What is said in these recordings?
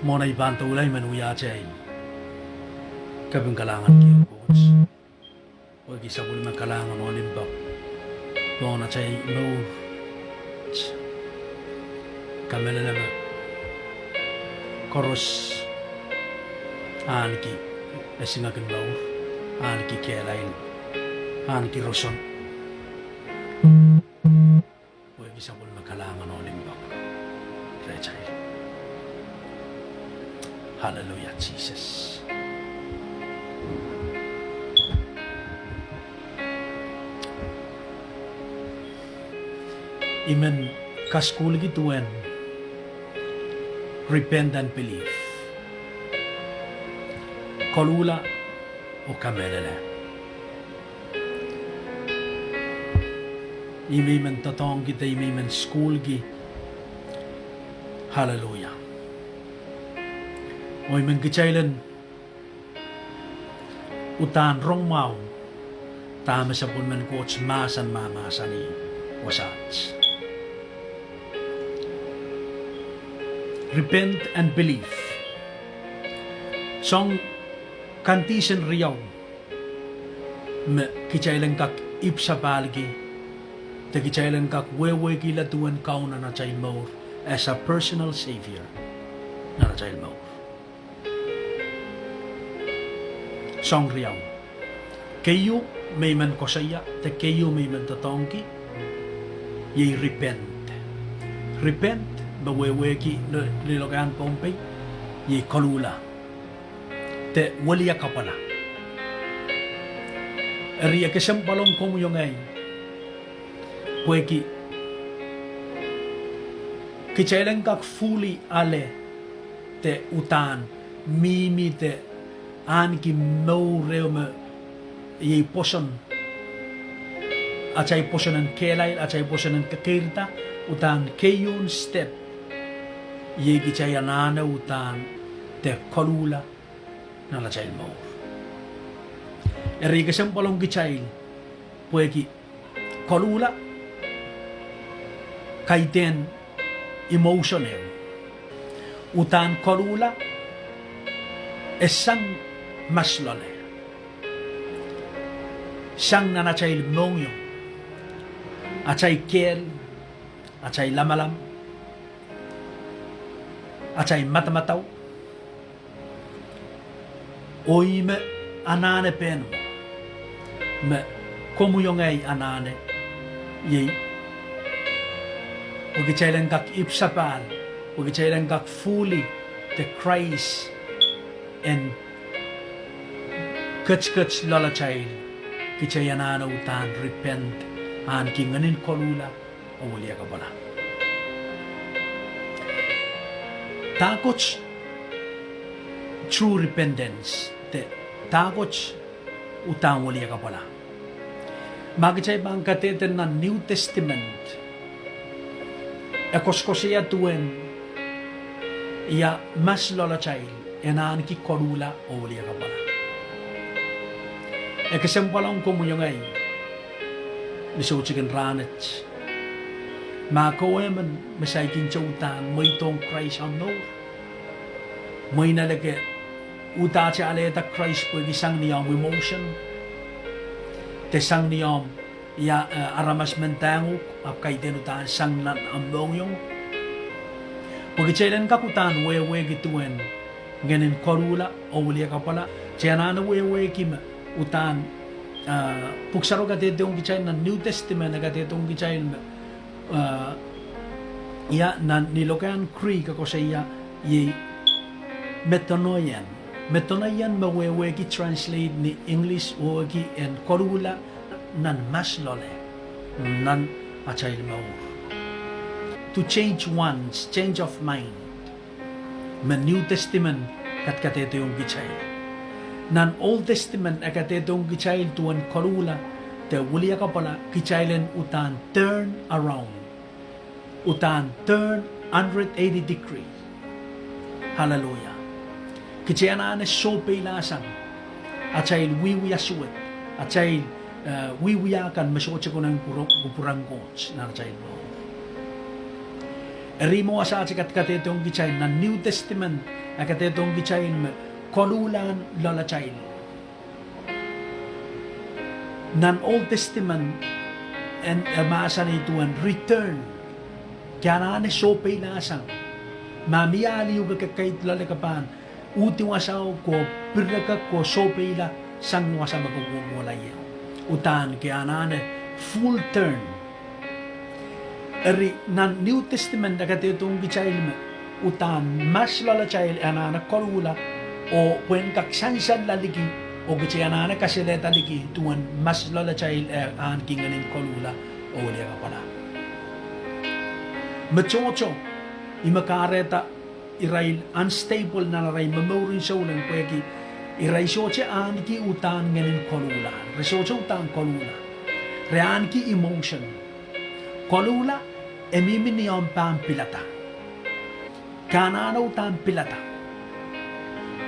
Mona ibantu ulay manuya chay. Kabing kalangan kiyo coach. Huwag isa ko naman kalangan o limbak. Doon na chay no. Kamehlele ma. Koros. Anki. Esingakin baur. Anki kelain. Anki roson. Huwag isa ko naman kalangan o limbak. Rechay. Hallelujah, Jesus. Iman kaskul gituan. Repent and believe. Koluhla o Kamehlele. Iman tatong kita iman school gi. Hallelujah. Oi men kecailan utan rong mau tama sa pun men coach masan mamasani wasats. Repent and believe. Song kantisen riyaw me kecailan kak ipsa balgi te kecailan kak wewe kila tuan kauna na chay maur as a personal savior na chay maur. Song riyaw. Kayo may man kosaya, te kayo may man tatongki, yay repent. Repent, baweweki lilogan pompey, yay Koluhla. Te waliya ka pala. Eriya kesem palong kong yung ay, weki, kichailan kak fully ale, te utan, mimi te, anki mau reo me yei poson acai posonan kelai acai posonan kekirta utan keyun step yei kicai anana utan te Koluhla na la chai mau eri kesem polong kicai pueki Koluhla kaiten emotional utan Koluhla esang maslole sang na chay mongyo achay kel achay lamalam achay matamataw oy me anane peno me komuyongay anane yey ugichailan kak ipsapal ugichailan kak fully the Christ and kach lala child kichayanana utan repent an kinganin Koluhla o waliya ka pala takoch true repentance te takoch utan waliya ka pala magichay bang kateten na New Testament ekoskosiya tuen ya mas lala child enaan ki Koluhla o waliya ka pala. E kasem palang kumuyong ay nisuchikin ranets. Mako eman masaykin chautan may tong Christ ang no. May nalagay uta siya aleta Christ po isang niyang emotion. Tesang niyang ya aramas mentangok apkay denutan sang nan ambong yung. Pagkailan kakutan wewe gituin ganin Koluhla o waliya ka pala. Siya na wewe kima utan puksaro katetong gichay na New Testament na katetong gichay ya na nilokan Greek ako sa iya ye metanoyan mawewe ki translate ni English o ki and Koluhla nan maslole nan achay maur to change one's change of mind ma New Testament kat katetong gichay nan Old Testament akatetong kichail tuan Koluhla te wuliya ka pala kichailen utan turn around utan turn 180 degree hallelujah kichayana ne sope lasang achail wiwiya suwet achail wiwiya kan masokot ko ng purang coach na achail mo Rimo asa katetong gichain na New Testament katetong gichain me Koluhlan lalachail. Nan Old Testament and maasan ituan return. Kaya na sopay lasang. Mamiyali yung kakait lalakapan. Uti wasaw ko piraka ko sopay la sang wasa magugumulay. Utan kaya na full turn. Eri nan New Testament katetong gichail me utan mas lalachail anak Koluhla o puen kaksansan laliki o gicayana kasileta liki tuan mas lalachail an kinganin Koluhla o liya pala. Machocho imakareta irail unstable na ray mamorin sa ulang pweki iray soche an ki utan nganin Koluhla. Resoche utan Koluhla. Rean ki emotion. Koluhla emimini ang pampilata. Kanana utan pilata.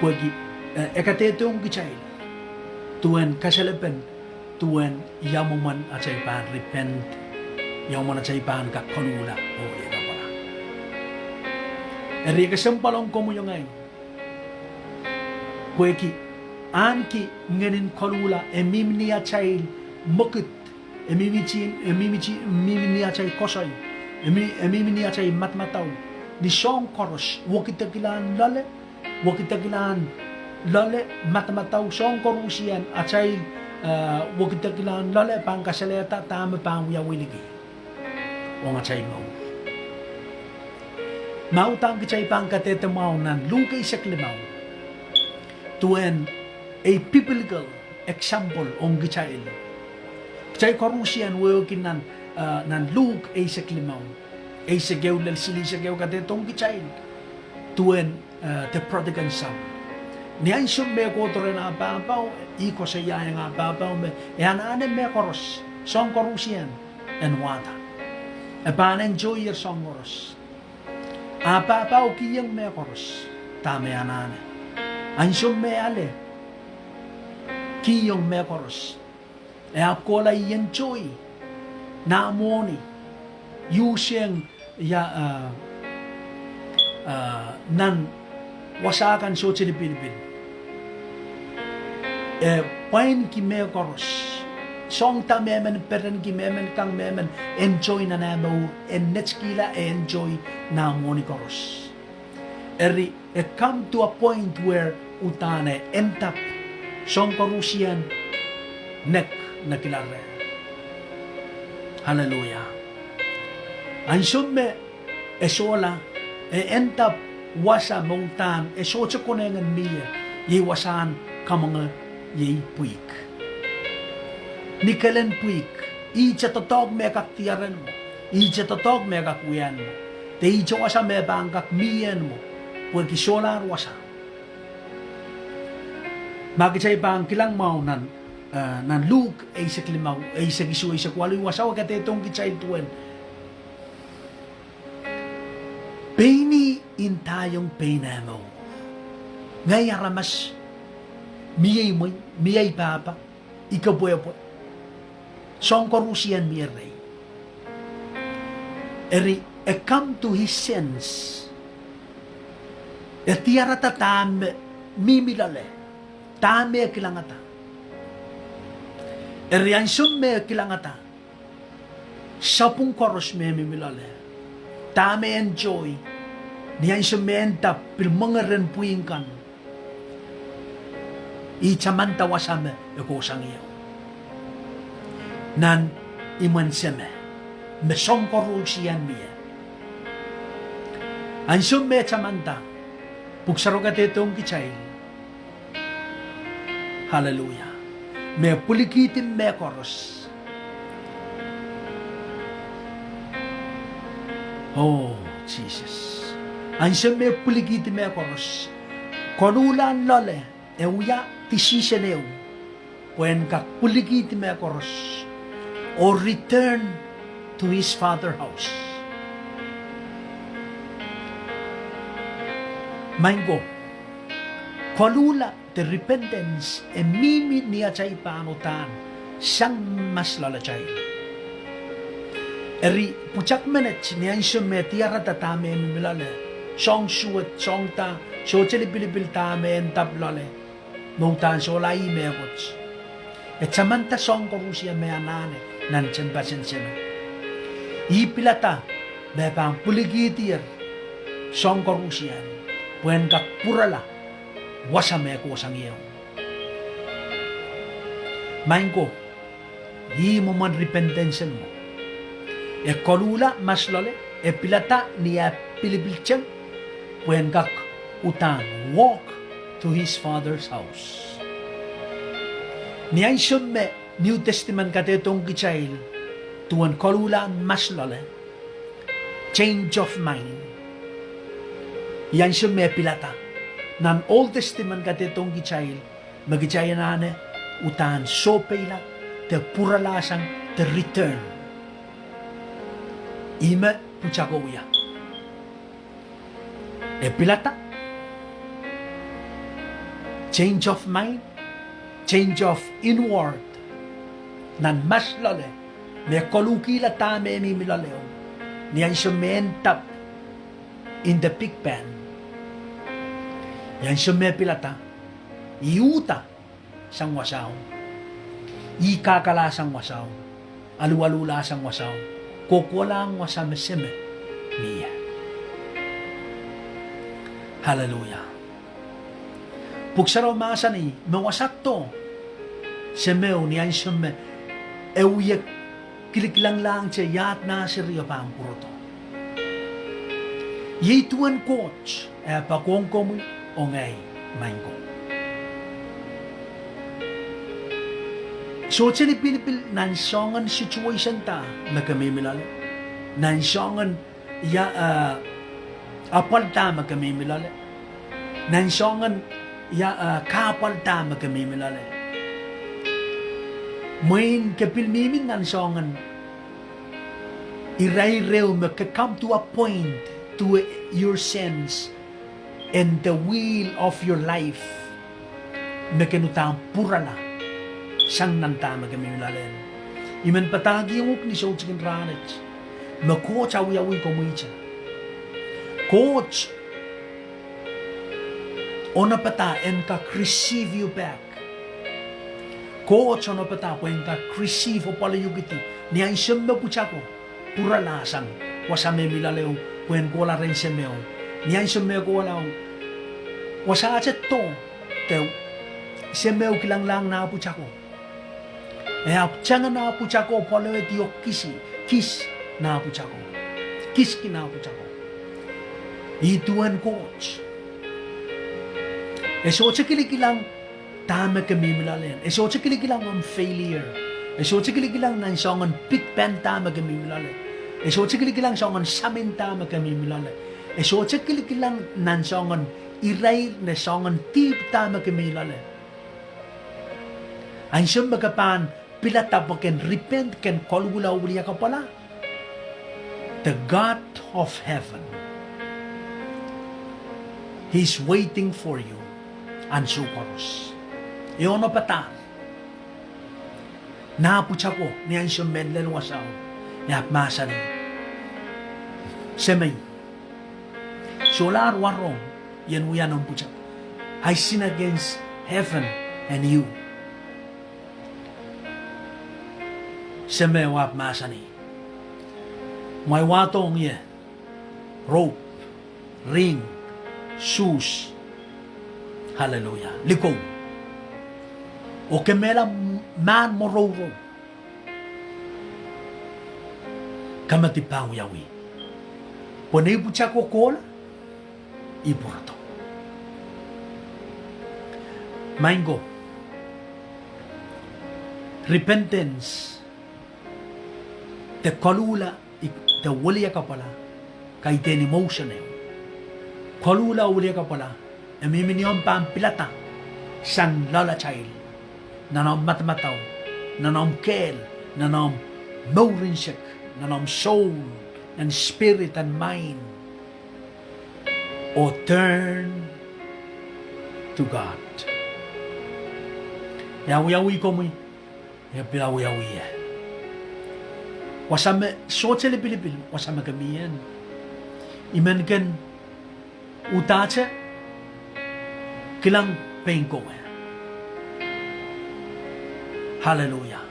Pwegi ekatetong gichail. Tuen kasalapan tuen yamuman acay pan repent. Yamuman acay pan ka Koluhla o ika pala. Eri kasampalong ko mo yung ngayon. Pwegi anki nganin Koluhla emimini acay mukit. Emimini acay kosoy. Emimini acay matmataw. Ni song koros, wakitagilan lale, matmataw song korusian, acay wakitagilan lale, pangkasaleta, tama pang yawiligi. O nga chay mo. Mautang kichay pangkatete mo nan lungkay sa klimaw. Tuen a biblical example ong gichay. Kichay korusian, wakin nan lug ay sa klimaw. Ay sigaw lal sili sigaw katetong gichain tuen the prodigal son. Niyan siyong may koto rin apapaw, iko sa iya yung apapaw me, yan anem may koros, song koros yan, and wata. E pan enjoy your song koros. Apapaw kiyang may koros, tama yan ane. An siyong may ale, kiyang may koros. E apkola enjoy, na amoni, yuseng nan wasakan so sa Pilipin. Pain ki me koros. Song ta memen peren ki memen kang memen enjoy na namo en netskila enjoy na mo ni koros. It come to a point where utane entap song korusian nek nakilare. Hallelujah. Ang summe esola entap wasa mongtan esocha konengan miya ye wasan kamanga ye puik. Nikelen puik icha totog me kaktiaran mo icha totog me kakuyan mo te icha wasa me bangkak miyan mo pwede solar wasa. Magichay bang kilang mau nan lug ay sa klimaw ay sa gisu ay sa kwaloy wasa wagatetong gichay tuen. Paini in tayong painamo. Ngay aramas, miyay mo, miyay papa, ikaw po. Song korusian miyay. Come to his sense. Tiara tatam, mimilale, tame kilangata. Ansum me kilangata. Sapung koros me mimilale. Tame enjoy. Niyan sumenta pilmangaren puingkan. Ichamanta wasame ekosang iyo. Nan iman seme. Mesong korusian miya. Ansum me chamanta. Pugsarogat itong kichay. Hallelujah. Me pulikitin me koros. Oh, Jesus. Ang me puligiti me koros. Koluhlan lole, euya tisiseneu. When kak puligiti me koros. Or return to his father house. Maingo. Koluhla, the repentance, mimi niya chay panutan, siyang mas lalachay. eri puchak menet ni ansyo me tiara tatame milale song shuat song ta so cheli bilibil ta me entab lale no tan so lai me goch e chamanta song ko rusia me anane nan chembasen seme I pilata me pang puligi tier song ko rusia puen kak purala wasa me ko sangiyo maingo I moment repentance mo e Koluhla maslole e pilata ni a pilibilchen when kak utan walk to his father's house ni ay me New Testament katetong kichail tuan Koluhla maslole change of mind yan me pilata nan Old Testament katetong kichail magichayanane utan sopela te puralasang te return Ime puchako uya. E pilata. Change of mind. Change of inward. Nan mas lole. Me kolukila tame mi milaleo. Niyan sumentap in the pig pen. Yan sume pilata. Iuta sang wasaw. Ikakala sang wasaw. Alualula sang wasaw. Kokolang wasameseme miya. Hallelujah. Puksaraw masani mawasak to semeo niyan seme euyek kiliklang lang che yat na seriyo pang puroto. Yituan coach pakongkom ongay maingo. So chini pilipil nansongan situation ta makamimilale nansongan ya apal ta makamimilale nansongan ya kapal ta makamimilale main kapilmimin nansongan iray rew come to a point to your sense and the wheel of your life makanutang purala sang nanta magamilalen iman patagi yung ni so chicken ranich ma coach awi ko muicha coach ona pata en ka receive you back coach ona pata ko en ka receive pala yugiti ni ay sembe puchako pura lasang wasame milaleo kwen ko la ren semeo ni ay sembe ko la wasa to te semeo kilang lang na puchako jangan na puchako pole dio kis na puchako kis ki na puchako ituan coach eso chekilikilang tama kami milalen eso chekilikilang am failure eso chekilikilang nan songan big pen tama kami milalen eso chekilikilang songan samin tama kami milalen eso chekilikilang nan songan iray na songan tip tama kami milalen ang siyang pilata po can repent, can Koluhla uliya ka pala. The God of heaven, He's waiting for you. Ansukoros. Iyon o pata. Napucha ko, niyan siya menlen wasaw. Niyapmasa ni. Semay. Solar warong, yan uyan ang pucha. I sin against heaven and you. Seme wap masani. May watong ye. Rope. Ring. Shoes. Hallelujah. Likong. O kemela man mororo. Kamatipang yawi. Pone ipucha ko kola. Ipurato. Maingo. Repentance. Te Koluhla, te ulia ka pala, kay ten emotion eh. Koluhla ulia ka pala, e miminiyon pa ang pilata, sang lala child, nanam matmataw, nanam kel, nanam morinsek, nanam soul, and spirit and mind, o turn to God. Yawi-yawi ko mo, yawi-yawi eh. wasame sochele pilipil wasame kamien imen ken utache kilang pengko hallelujah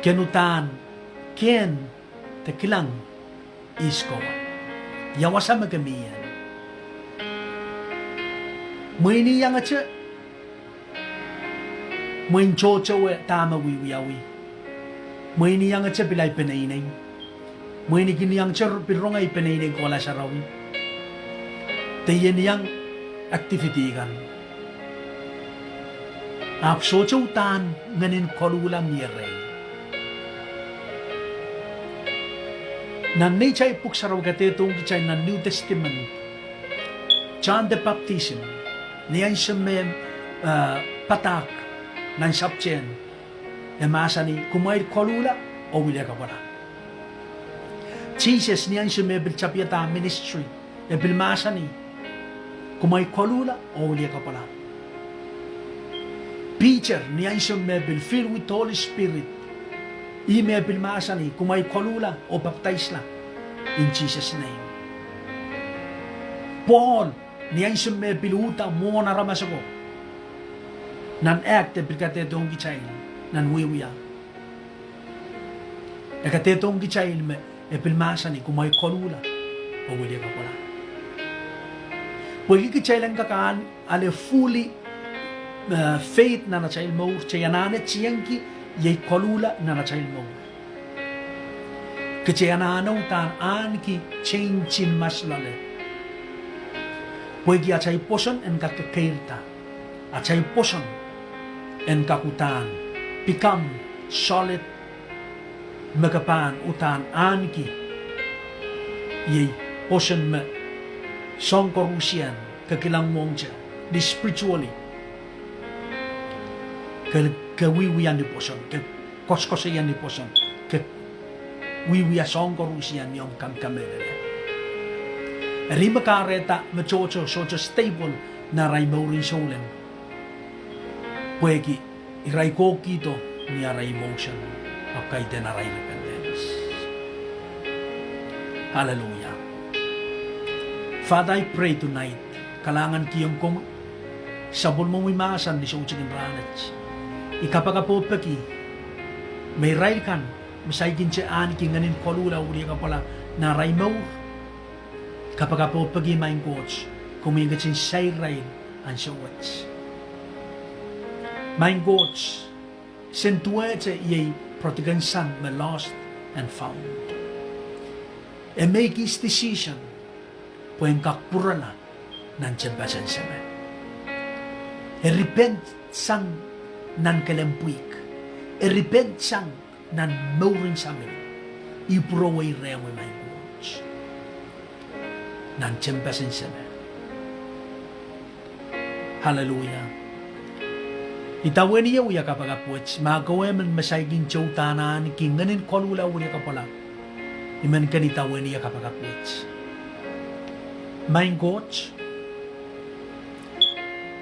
kenutan ken te kilang isko ya wasame kamien Mweni yang aja, mwen cocowe tama wiwiawi, mweni yang aja bilai penaineng, mweni kini yang cer pirongai penaineng kola sarawi, teyen yang activity kan, ap soco tan nganin Koluhla mire, nan nei cai puk saraw kate tong cai nan New Testament, John the Baptism. Niyan siya may patak ng sabchen e masa ni kumair Koluhla o wilya ka wala. Jesus niyan siya may bilchapyata ministry e bilmasa ni kumair Koluhla o wilya ka wala. Peter niyan siya may bil filled with Holy Spirit i may bilmasa ni kumair Koluhla o baptize la in Jesus name. Paul niyan siya may biluta mo na ramasako nan akte bilkatetong gichail nan wiwiya nakatetong gichail me epilmasa ni kumay Koluhla o wilya ka pala pwede gichailan kakaan ale fully faith na nachail mo chayanane chiyanki yay Koluhla na nachail mo kichayananaw tan anki change maslale Pwede achay poson en kakakairta, achay poson en kakutan, become solid magapan utan anki, ye poson me song korusian kakilang mongja, di spiritually, kawiwian di poson, koskosayan di poson, kawiwiya song korusian yung Kamehlele. Rima kareta machocho socho stable na ray maurin solen. Pwegi iray ko kito ni aray emotion akay den aray dependence. Hallelujah. Father, I pray tonight kalangan kiyong kong sabol mo mimasan ni socho ranach. Ikapagapo pagi may ray kan misay ginchaan kinganin Koluhla uli ka pala na ray mau kapag po pagi main coach, kumigat sin say rain ang siyawats. Main coach, sentuete yay prodigal son me lost and found. And make his decision, puen kakpurala nan tiyembasan sa men. And repent sang nan kalempuik. And repent sang nan mauring sa men. Ipuroway rewe main coach. Nan tiyembasin siya. Hallelujah. Itawen niya uya kapag apuwits, magawa man masaygin chow tanan, kinganin Koluhla uya kapala. Iman ka nitawen niya kapag apuwits. Main coach,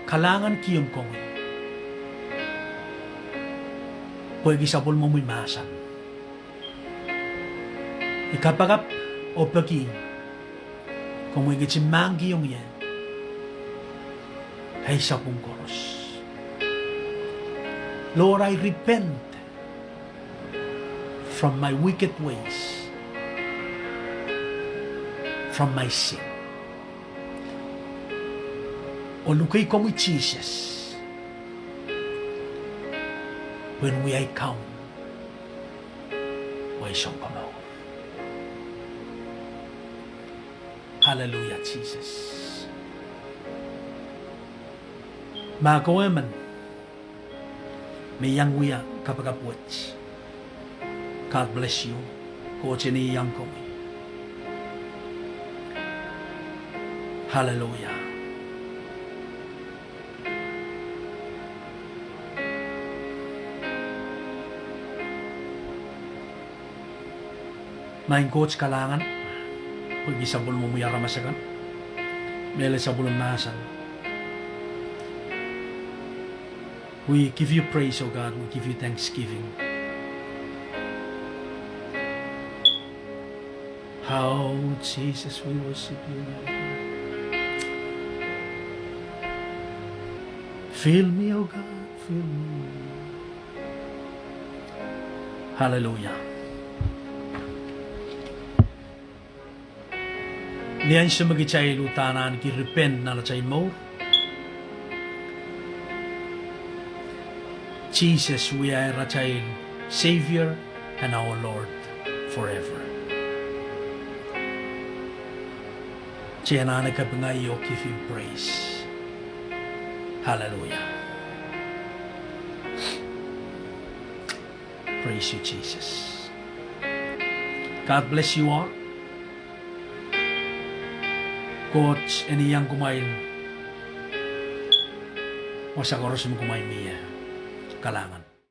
kalangan kiyong kongin. Pwede sabol mo mo'y masan. Ikapagap o pagi, kung may gitsimanggi yung yan, ay sa pong koros. Lord, I repent from my wicked ways, from my sin. O lukay ko mo, Jesus, when we ay come, way siyang kamaw. Hallelujah, Jesus. Magawa man, may yang wiya kapag apuwits. God bless you. Koche ni yang ko. Hallelujah. Main coach kalangan. Pag isabol mo muyara masakan. Mele sabol masan. We give you praise, O God. We give you thanksgiving. How, Jesus, we worship you, my God. Fill me, O God, fill me. Hallelujah. Niyan siya magichay lutanan ki repent na lachay mo. Jesus, we are a child, Savior and our Lord forever. Chianana kapingayo, give you praise. Hallelujah. Praise you, Jesus. God bless you all. Coach, iniyang kumain. Masakoros mo kumain niya. Kalangan.